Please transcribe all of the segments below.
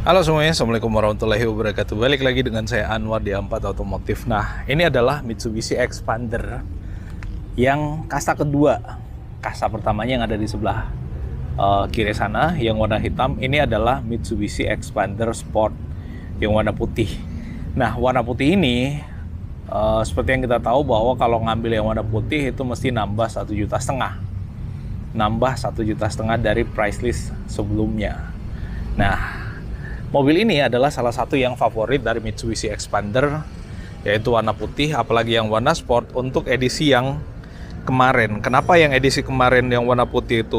Halo semuanya, Assalamualaikum warahmatullahi wabarakatuh. Balik lagi dengan saya Anwar di A4 Otomotif. Nah, ini adalah Mitsubishi Xpander yang kasta kedua. Kasta pertamanya yang ada di sebelah kiri sana, yang warna hitam. Ini adalah Mitsubishi Xpander Sport yang warna putih. Nah, warna putih ini seperti yang kita tahu bahwa kalau ngambil yang warna putih itu mesti nambah 1,5 juta. Nambah 1,5 juta dari price list sebelumnya. Nah, mobil ini adalah salah satu yang favorit dari Mitsubishi Xpander, yaitu warna putih, apalagi yang warna sport untuk edisi yang kemarin. Kenapa yang edisi kemarin yang warna putih itu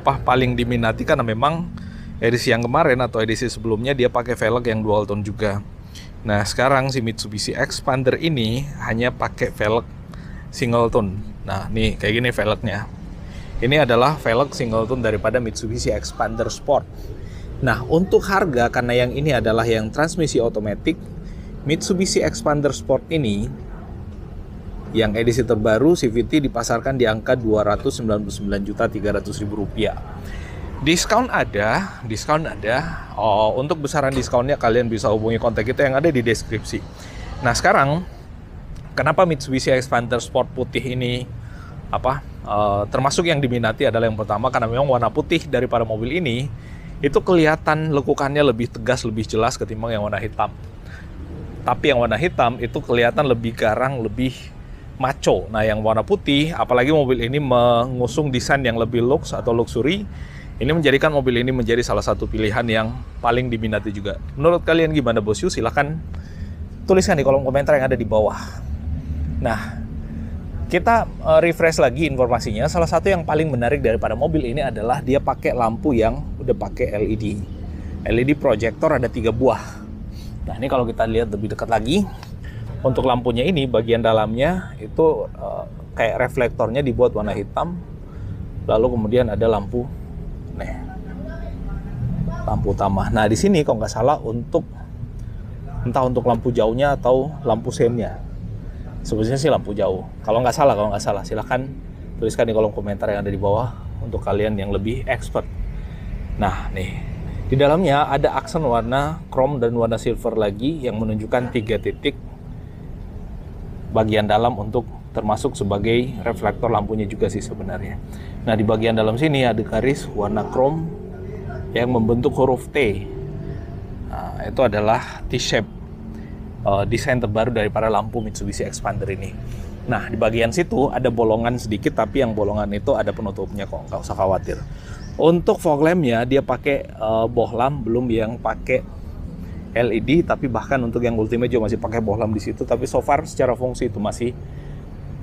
paling diminati? Karena memang edisi yang kemarin atau edisi sebelumnya dia pakai velg yang dual tone juga. Nah, sekarang si Mitsubishi Xpander ini hanya pakai velg single tone. Nah, nih kayak gini velgnya. Ini adalah velg single tone daripada Mitsubishi Xpander Sport. Nah, untuk harga, karena yang ini adalah yang transmisi otomatis, Mitsubishi Xpander Sport ini yang edisi terbaru CVT dipasarkan di angka Rp299.300.000. Diskon ada. Untuk besaran diskonnya kalian bisa hubungi kontak kita yang ada di deskripsi. Nah, sekarang kenapa Mitsubishi Xpander Sport putih ini termasuk yang diminati adalah yang pertama karena memang warna putih daripada mobil ini itu kelihatan lekukannya lebih tegas, lebih jelas ketimbang yang warna hitam. Tapi yang warna hitam itu kelihatan lebih garang, lebih macho. Nah, yang warna putih, apalagi mobil ini mengusung desain yang lebih lux atau luxury, ini menjadikan mobil ini menjadi salah satu pilihan yang paling diminati juga. Menurut kalian gimana, bosku? Silahkan tuliskan di kolom komentar yang ada di bawah. Nah, kita refresh lagi informasinya. Salah satu yang paling menarik daripada mobil ini adalah dia pakai lampu yang udah pakai LED. LED projector ada 3 buah. Nah, ini kalau kita lihat lebih dekat lagi, untuk lampunya ini bagian dalamnya itu kayak reflektornya dibuat warna hitam. Lalu kemudian ada lampu, lampu utama. Nah, di sini kalau nggak salah entah untuk lampu jauhnya atau lampu sennya. Sebetulnya sih lampu jauh. Kalau nggak salah, silahkan tuliskan di kolom komentar yang ada di bawah untuk kalian yang lebih expert. Nah, nih di dalamnya ada aksen warna chrome dan warna silver lagi yang menunjukkan 3 titik bagian dalam untuk termasuk sebagai reflektor lampunya juga sih sebenarnya. Nah, di bagian dalam sini ada garis warna chrome yang membentuk huruf T. Nah, itu adalah T-shape. Desain terbaru daripada lampu Mitsubishi Xpander ini. Nah, di bagian situ ada bolongan sedikit, tapi yang bolongan itu ada penutupnya kok, nggak usah khawatir. Untuk fog lampnya dia pakai bohlam, belum yang pakai LED, tapi bahkan untuk yang ultimate juga masih pakai bohlam di situ. Tapi so far secara fungsi itu masih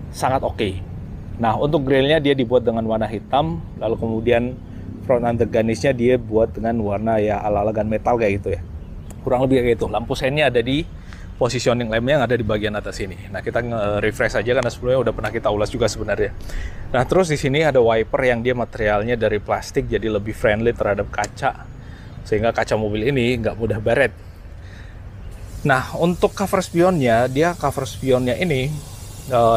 sangat oke. Nah, untuk grillnya dia dibuat dengan warna hitam, lalu kemudian front undergarnishnya dia buat dengan warna ya ala-ala gunmetal kayak gitu ya. Kurang lebih kayak gitu. Lampu sennya ada di positioning lampnya yang ada di bagian atas ini. Nah, kita refresh aja karena sebelumnya udah pernah kita ulas juga sebenarnya. Nah, terus di sini ada wiper yang dia materialnya dari plastik, jadi lebih friendly terhadap kaca, sehingga kaca mobil ini nggak mudah baret. Nah, untuk cover spionnya, cover spionnya ini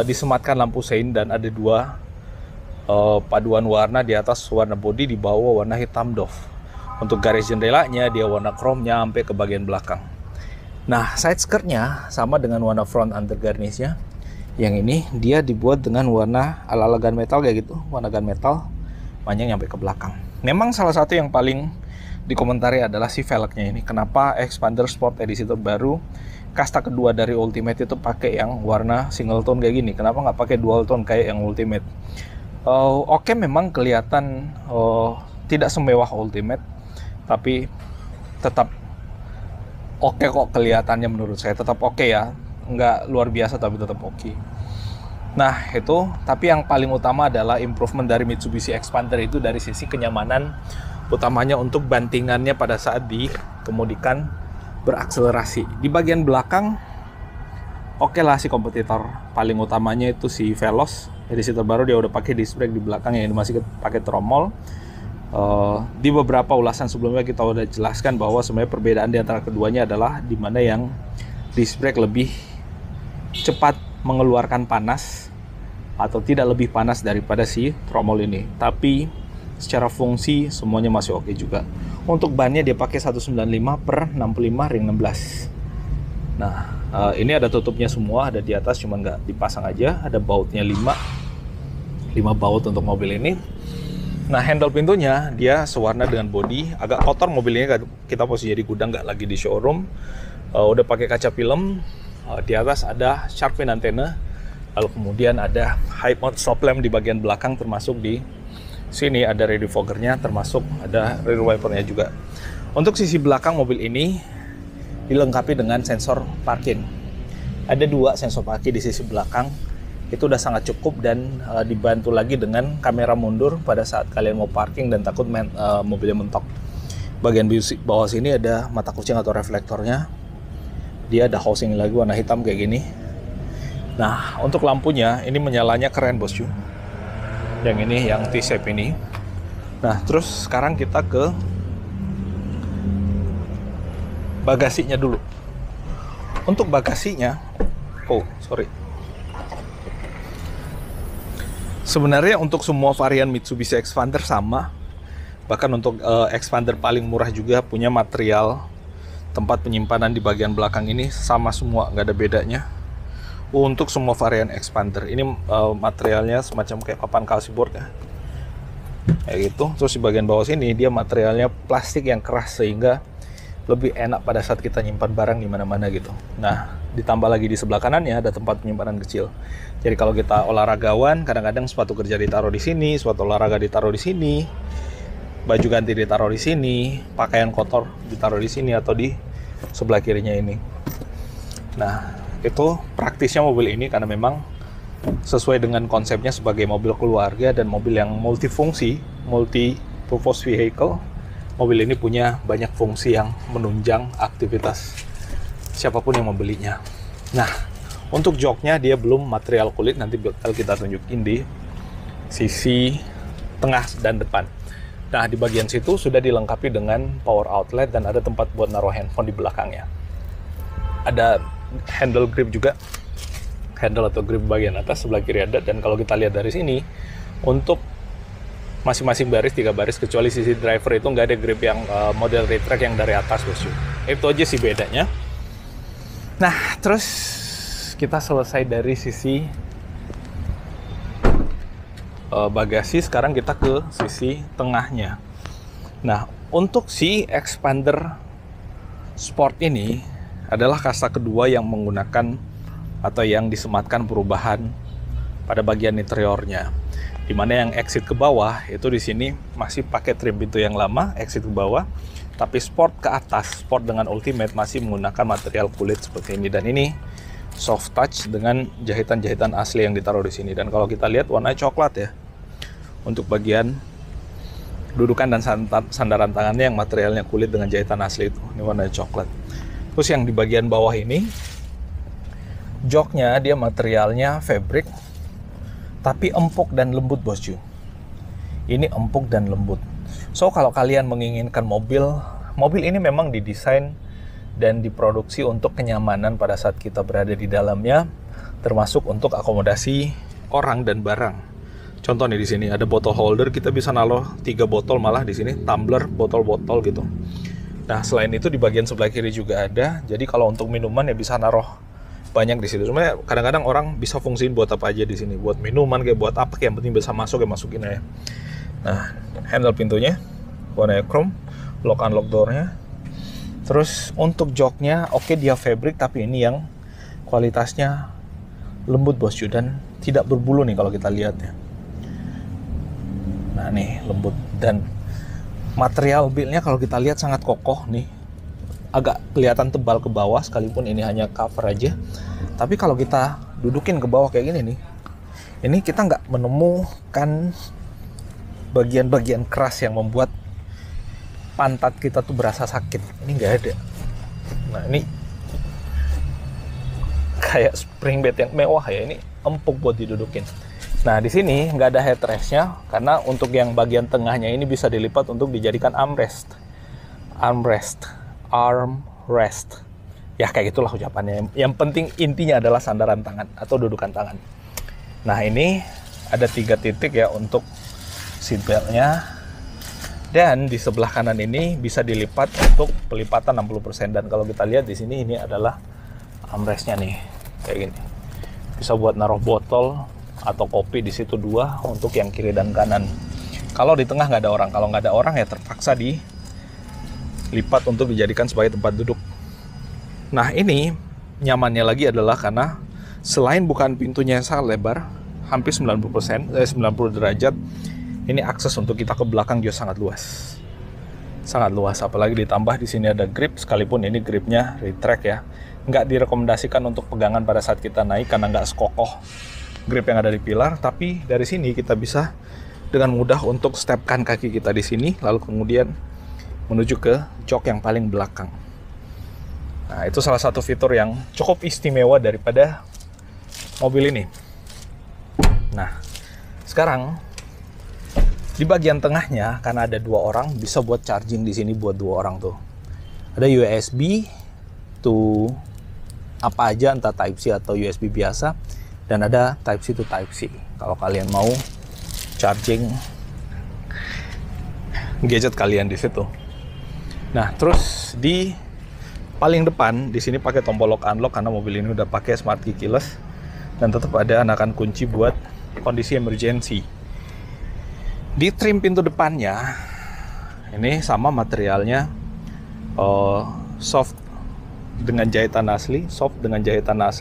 disematkan lampu sein dan ada 2 paduan warna, di atas warna body, di bawah warna hitam doff. Untuk garis jendelanya dia warna chrome-nya sampai ke bagian belakang. Nah, side skirtnya sama dengan warna front undergarnishnya. Yang ini dia dibuat dengan warna ala-ala gunmetal kayak gitu, warna gunmetal panjang sampai ke belakang. Memang salah satu yang paling dikomentari adalah si velgnya ini. Kenapa Xpander Sport edisi terbaru kasta kedua dari Ultimate itu pakai yang warna single tone kayak gini? Kenapa nggak pakai dual tone kayak yang Ultimate? Oke, memang kelihatan tidak semewah Ultimate, tapi tetap oke kok kelihatannya, menurut saya tetap oke ya, nggak luar biasa tapi tetap oke. Nah, itu, tapi yang paling utama adalah improvement dari Mitsubishi Xpander itu dari sisi kenyamanan, utamanya untuk bantingannya pada saat dikemudikan berakselerasi. Di bagian belakang oke lah, si kompetitor paling utamanya itu si Veloz edisi terbaru dia udah pakai disc brake di belakang, yang ini masih pakai tromol. Di beberapa ulasan sebelumnya kita udah jelaskan bahwa sebenarnya perbedaan di antara keduanya adalah di mana yang disc brake lebih cepat mengeluarkan panas atau tidak lebih panas daripada si tromol ini. Tapi secara fungsi semuanya masih oke juga. Untuk bannya dia pakai 195/65 ring 16. Nah, ini ada tutupnya semua, ada di atas, cuman nggak dipasang aja. Ada bautnya 5 baut untuk mobil ini. Nah, handle pintunya dia sewarna dengan bodi. Agak kotor mobilnya, kita posisi di gudang, nggak lagi di showroom. Udah pakai kaca film. Di atas ada shark fin antena. Lalu kemudian ada high mount stop lamp di bagian belakang, termasuk di sini ada rear defoggernya, termasuk ada rear wipernya juga. Untuk sisi belakang mobil ini dilengkapi dengan sensor parking. Ada 2 sensor parking di sisi belakang. Itu udah sangat cukup dan dibantu lagi dengan kamera mundur pada saat kalian mau parking dan takut mobilnya mentok. Bagian bawah sini ada mata kucing atau reflektornya. Dia ada housing lagi warna hitam kayak gini. Nah, untuk lampunya ini menyalanya keren bosku. Yang ini yang T-shape ini. Nah, terus sekarang kita ke bagasinya dulu. Untuk bagasinya, sebenarnya untuk semua varian Mitsubishi Xpander sama. Bahkan untuk Xpander paling murah juga punya material tempat penyimpanan di bagian belakang ini sama semua, nggak ada bedanya. Untuk semua varian Xpander ini materialnya semacam kayak papan kalsiboard ya, kayak gitu. Terus di bagian bawah sini dia materialnya plastik yang keras sehingga lebih enak pada saat kita nyimpan barang di mana-mana gitu. Nah, ditambah lagi di sebelah kanannya ada tempat penyimpanan kecil. Jadi kalau kita olahragawan, kadang-kadang sepatu kerja ditaruh di sini, sepatu olahraga ditaruh di sini, baju ganti ditaruh di sini, pakaian kotor ditaruh di sini atau di sebelah kirinya ini. Nah, itu praktisnya mobil ini karena memang sesuai dengan konsepnya sebagai mobil keluarga dan mobil yang multifungsi, multi-purpose vehicle. Mobil ini punya banyak fungsi yang menunjang aktivitas siapapun yang membelinya. Nah, untuk joknya dia belum material kulit, nanti bakal kita tunjukin di sisi tengah dan depan. Nah, di bagian situ sudah dilengkapi dengan power outlet dan ada tempat buat naruh handphone di belakangnya. Ada handle grip juga, handle atau grip bagian atas, sebelah kiri ada. Dan kalau kita lihat dari sini, untuk masing-masing baris 3 baris, kecuali sisi driver itu nggak ada grip yang model retract yang dari atas bosku. Itu aja sih bedanya. Nah, terus kita selesai dari sisi bagasi, sekarang kita ke sisi tengahnya. Nah, untuk si Xpander Sport ini adalah kasta kedua yang menggunakan atau yang disematkan perubahan pada bagian interiornya. Dimana yang exit ke bawah itu di sini masih pakai trim pintu yang lama, exit ke bawah, tapi sport ke atas, sport dengan ultimate masih menggunakan material kulit seperti ini. Dan ini soft touch dengan jahitan-jahitan asli yang ditaruh di sini. Dan kalau kita lihat warna coklat ya. Untuk bagian dudukan dan sandaran tangannya yang materialnya kulit dengan jahitan asli itu. Ini warna coklat. Terus yang di bagian bawah ini joknya dia materialnya fabric tapi empuk dan lembut bosku. Ini empuk dan lembut. So kalau kalian menginginkan mobil ini memang didesain dan diproduksi untuk kenyamanan pada saat kita berada di dalamnya, termasuk untuk akomodasi orang dan barang. Contoh nih, di sini ada bottle holder, kita bisa naruh 3 botol malah di sini, tumbler, botol-botol gitu. Nah, selain itu di bagian sebelah kiri juga ada. Jadi kalau untuk minuman ya bisa naruh banyak di situ. Sebenarnya kadang-kadang orang bisa fungsiin buat apa aja di sini, buat minuman kayak buat apa, yang penting bisa masuk ya masukin aja. Nah, handle pintunya warna chrome, lock unlock doornya. Terus untuk joknya oke, dia fabric tapi ini yang kualitasnya lembut bosku dan tidak berbulu nih kalau kita lihat ya. Nah nih lembut dan material build-nya kalau kita lihat sangat kokoh nih. Agak kelihatan tebal ke bawah sekalipun ini hanya cover aja. Tapi kalau kita dudukin ke bawah kayak gini nih, ini kita nggak menemukan bagian-bagian keras yang membuat pantat kita tuh berasa sakit. Ini nggak ada. Nah ini kayak spring bed yang mewah ya. Ini empuk buat didudukin. Nah di sini nggak ada headrestnya karena untuk yang bagian tengahnya ini bisa dilipat untuk dijadikan armrest. Ya kayak gitulah ucapannya. Yang penting intinya adalah sandaran tangan atau dudukan tangan. Nah ini ada 3 titik ya untuk seatbeltnya. Dan di sebelah kanan ini bisa dilipat untuk pelipatan 60%. Dan kalau kita lihat di sini, ini adalah armrestnya nih, kayak gini. Bisa buat naruh botol atau kopi di situ dua untuk yang kiri dan kanan. Kalau di tengah nggak ada orang, kalau nggak ada orang ya terpaksa dilipat untuk dijadikan sebagai tempat duduk. Nah ini nyamannya lagi adalah karena selain bukan pintunya yang sangat lebar, hampir 90 derajat, ini akses untuk kita ke belakang juga sangat luas. Sangat luas, apalagi ditambah di sini ada grip, sekalipun ini gripnya retract ya. Nggak direkomendasikan untuk pegangan pada saat kita naik karena nggak sekokoh grip yang ada di pilar, tapi dari sini kita bisa dengan mudah untuk stepkan kaki kita di sini, lalu kemudian menuju ke jok yang paling belakang. Nah, itu salah satu fitur yang cukup istimewa daripada mobil ini. Nah, sekarang di bagian tengahnya, karena ada dua orang, bisa buat charging di sini buat dua orang tuh. Ada USB to apa aja, entah Type C atau USB biasa, dan ada Type C to Type C. Kalau kalian mau charging gadget kalian di situ. Nah, terus di paling depan di sini pakai tombol lock unlock karena mobil ini udah pakai smart key keyless, dan tetap ada anakan kunci buat kondisi emergency. Di trim pintu depannya ini sama materialnya, soft dengan jahitan asli,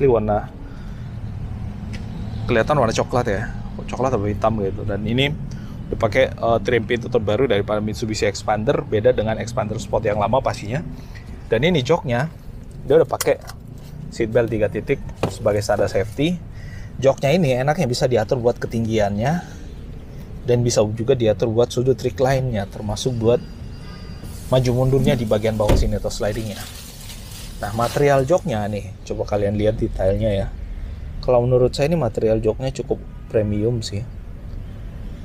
warna kelihatan warna coklat ya, coklat atau hitam gitu. Dan ini udah pakai trim pintu terbaru daripada Mitsubishi Expander, beda dengan Expander Sport yang lama pastinya. Dan ini joknya dia udah pakai seatbelt 3 titik sebagai standar safety. Joknya ini enaknya bisa diatur buat ketinggiannya, dan bisa juga diatur buat sudut recline-nya, termasuk buat maju mundurnya di bagian bawah sini atau slidingnya. Nah, material joknya nih, coba kalian lihat detailnya ya. Kalau menurut saya ini material joknya cukup premium sih.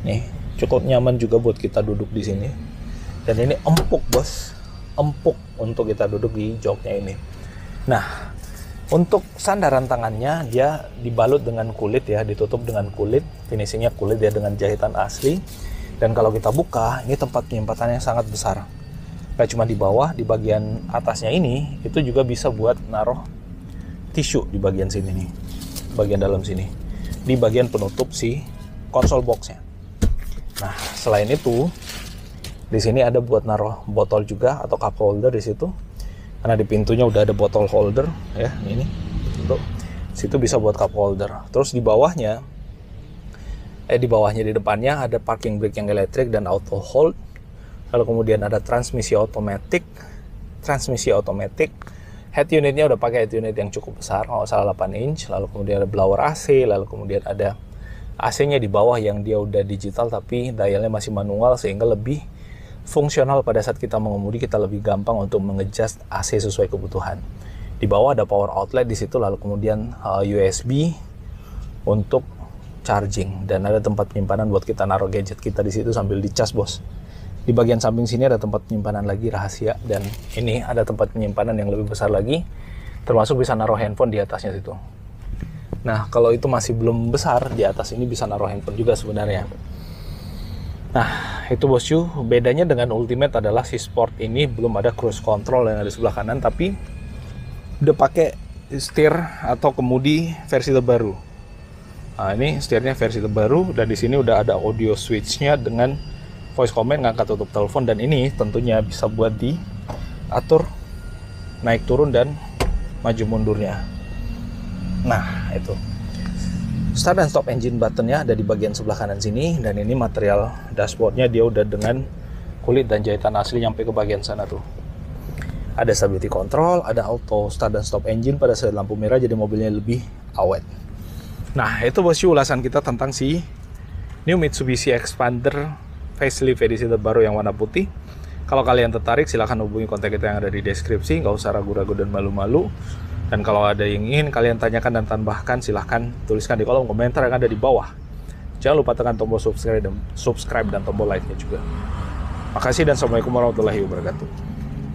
Nih, cukup nyaman juga buat kita duduk di sini. Dan ini empuk bos, empuk untuk kita duduk di joknya ini. Nah, untuk sandaran tangannya dia dibalut dengan kulit ya, ditutup dengan kulit, finishingnya kulit ya dengan jahitan asli. Dan kalau kita buka, ini tempat penyimpanan yang sangat besar. Gak cuma di bawah, di bagian atasnya ini itu juga bisa buat naruh tisu di bagian sini nih, bagian dalam sini, di bagian penutup si konsol boxnya. Nah, selain itu di sini ada buat naruh botol juga atau cup holder di situ. Karena di pintunya udah ada botol holder ya, ini untuk situ bisa buat cup holder. Terus di bawahnya di depannya ada parking brake yang elektrik dan auto hold. Lalu kemudian ada transmisi otomatis. Head unitnya udah pakai head unit yang cukup besar, kalau salah 8 inch. Lalu kemudian ada blower AC, lalu kemudian ada AC-nya di bawah yang dia udah digital tapi dialnya masih manual, sehingga lebih fungsional pada saat kita mengemudi, kita lebih gampang untuk mengadjust AC sesuai kebutuhan. Di bawah ada power outlet di situ, lalu kemudian USB untuk charging, dan ada tempat penyimpanan buat kita naruh gadget kita di situ sambil dicas bos. Di bagian samping sini ada tempat penyimpanan lagi rahasia, dan ini ada tempat penyimpanan yang lebih besar lagi, termasuk bisa naruh handphone di atasnya situ. Nah, kalau itu masih belum besar, di atas ini bisa naruh handphone juga sebenarnya. Nah, itu bosku, bedanya dengan Ultimate adalah si Sport ini belum ada cruise control yang ada di sebelah kanan, tapi udah pakai setir atau kemudi versi terbaru. Nah, ini setirnya versi terbaru, dan di sini udah ada audio switch-nya dengan voice command, ngangkat tutup telepon, dan ini tentunya bisa buat diatur naik turun dan maju mundurnya. Nah, itu. Start dan stop engine buttonnya ada di bagian sebelah kanan sini, dan ini material dashboardnya dia udah dengan kulit dan jahitan asli nyampe ke bagian sana tuh. Ada stability control, ada auto start dan stop engine pada saat lampu merah, jadi mobilnya lebih awet. Nah, itu bosku ulasan kita tentang si new Mitsubishi Expander facelift edisi terbaru yang warna putih. Kalau kalian tertarik, silahkan hubungi kontak kita yang ada di deskripsi, nggak usah ragu-ragu dan malu-malu. Dan kalau ada yang ingin kalian tanyakan dan tambahkan, silahkan tuliskan di kolom komentar yang ada di bawah. Jangan lupa tekan tombol subscribe dan tombol like-nya juga. Makasih dan assalamualaikum warahmatullahi wabarakatuh.